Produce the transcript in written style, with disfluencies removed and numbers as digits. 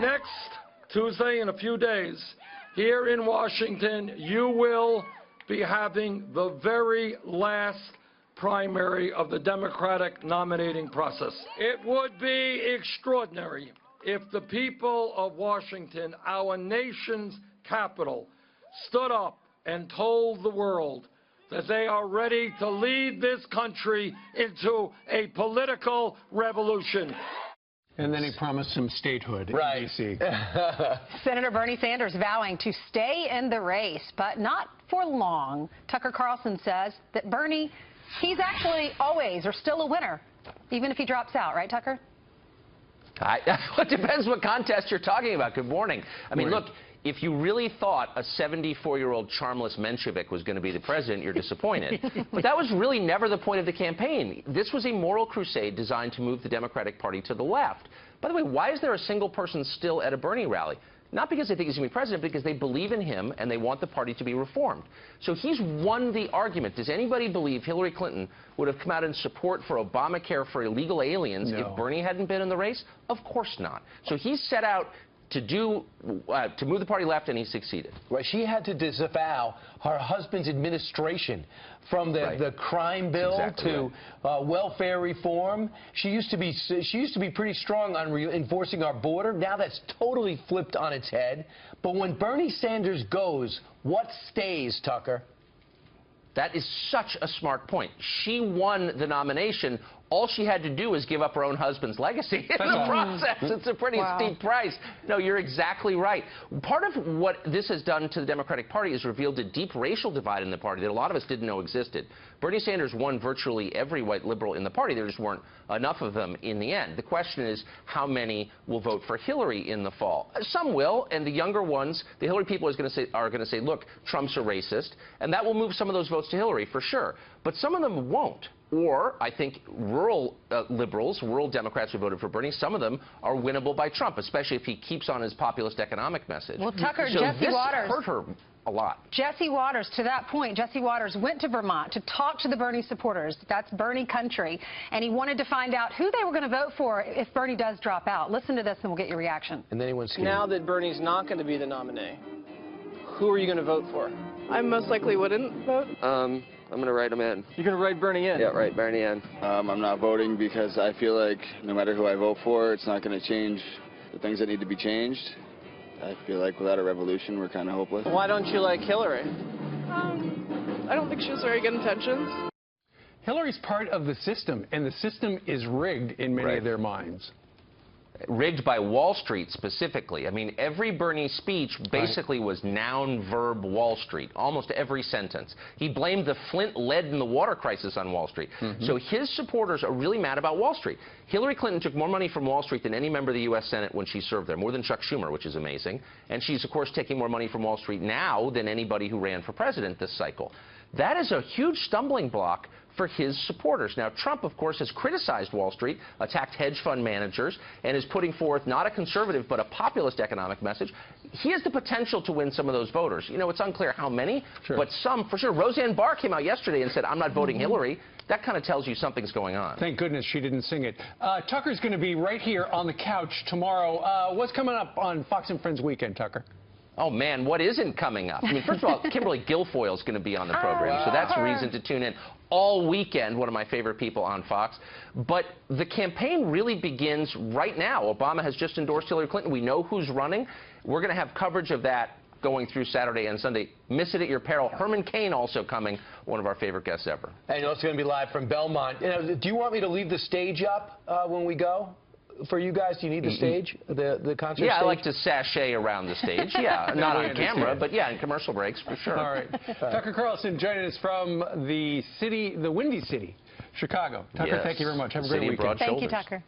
Next Tuesday, in a few days, here in Washington, you will be having the very last primary of the Democratic nominating process. It would be extraordinary if the people of Washington, our nation's capital, stood up and told the world that they are ready to lead this country into a political revolution. And then he promised some statehood in D.C. Senator Bernie Sanders vowing to stay in the race, but not for long. Tucker Carlson says that Bernie, he's actually always or still a winner, even if he drops out. Right, Tucker? It depends what contest you're talking about. Good morning. I mean, look, if you really thought a 74-year-old charmless Menshevik was going to be the president, you're disappointed. But that was really never the point of the campaign. This was a moral crusade designed to move the Democratic Party to the left. By the way, why is there a single person still at a Bernie rally? Not because they think he's going to be president, because they believe in him and they want the party to be reformed. So he's won the argument. Does anybody believe Hillary Clinton would have come out in support for Obamacare for illegal aliens if Bernie hadn't been in the race? Of course not. So he's set out to move the party left, and he succeeded. Right. She had to disavow her husband's administration, from the crime bill to welfare reform. She used to be pretty strong on enforcing our border. Now that's totally flipped on its head. But when Bernie Sanders goes, what stays, Tucker? That is such a smart point. She won the nomination. All she had to do was give up her own husband's legacy in the process. It's a pretty steep price. No, you're exactly right. Part of what this has done to the Democratic Party is revealed a deep racial divide in the party that a lot of us didn't know existed. Bernie Sanders won virtually every white liberal in the party. There just weren't enough of them in the end. The question is how many will vote for Hillary in the fall. Some will, and the younger ones, the Hillary people are going to say, look, Trump's a racist, and that will move some of those votes to Hillary for sure. But some of them won't. Or, I think, rural liberals, rural Democrats who voted for Bernie, some of them are winnable by Trump, especially if he keeps on his populist economic message. Well, Tucker, so Jesse Waters hurt her a lot. Jesse Waters, to that point, Jesse Waters went to Vermont to talk to the Bernie supporters. That's Bernie country. And he wanted to find out who they were going to vote for if Bernie does drop out. Listen to this and we'll get your reaction. And then he went skiing. Now that Bernie's not going to be the nominee, who are you going to vote for? I most likely wouldn't vote. I'm going to write him in. You're going to write Bernie in? Yeah, write Bernie in. I'm not voting because I feel like no matter who I vote for, it's not going to change the things that need to be changed. I feel like without a revolution, we're kind of hopeless. Why don't you like Hillary? I don't think she has very good intentions. Hillary's part of the system, and the system is rigged in many of their minds. Rigged by Wall Street specifically. I mean, every Bernie speech basically was noun, verb, Wall Street, almost every sentence. He blamed the Flint lead in the water crisis on Wall Street. So his supporters are really mad about Wall Street. Hillary Clinton took more money from Wall Street than any member of the U.S. Senate when she served there, more than Chuck Schumer, which is amazing. And she's, of course, taking more money from Wall Street now than anybody who ran for president this cycle. That is a huge stumbling block for his supporters. Now, Trump, of course, has criticized Wall Street, attacked hedge fund managers, and is putting forth not a conservative but a populist economic message. He has the potential to win some of those voters. You know, it's unclear how many, but some for sure. Roseanne Barr came out yesterday and said, I'm not voting Hillary. That kind of tells you something's going on. Thank goodness she didn't sing it. Tucker's going to be right here on the couch tomorrow. What's coming up on Fox & Friends Weekend, Tucker? Oh, man, what isn't coming up? I mean, first of all, Kimberly Guilfoyle's going to be on the program, so that's a reason to tune in all weekend, one of my favorite people on Fox. But the campaign really begins right now. Obama has just endorsed Hillary Clinton. We know who's running. We're going to have coverage of that going through Saturday and Sunday. Miss it at your peril. Herman Cain also coming, one of our favorite guests ever. And you're also going to be live from Belmont. You know, do you want me to leave the stage up when we go? For you guys, do you need the stage, the concert stage? Yeah, I like to sashay around the stage. Yeah, not on camera, but yeah, in commercial breaks, for sure. All right. Tucker Carlson joining us from the Windy City, Chicago. Tucker, thank you very much. Have a great weekend. Thank you, Tucker.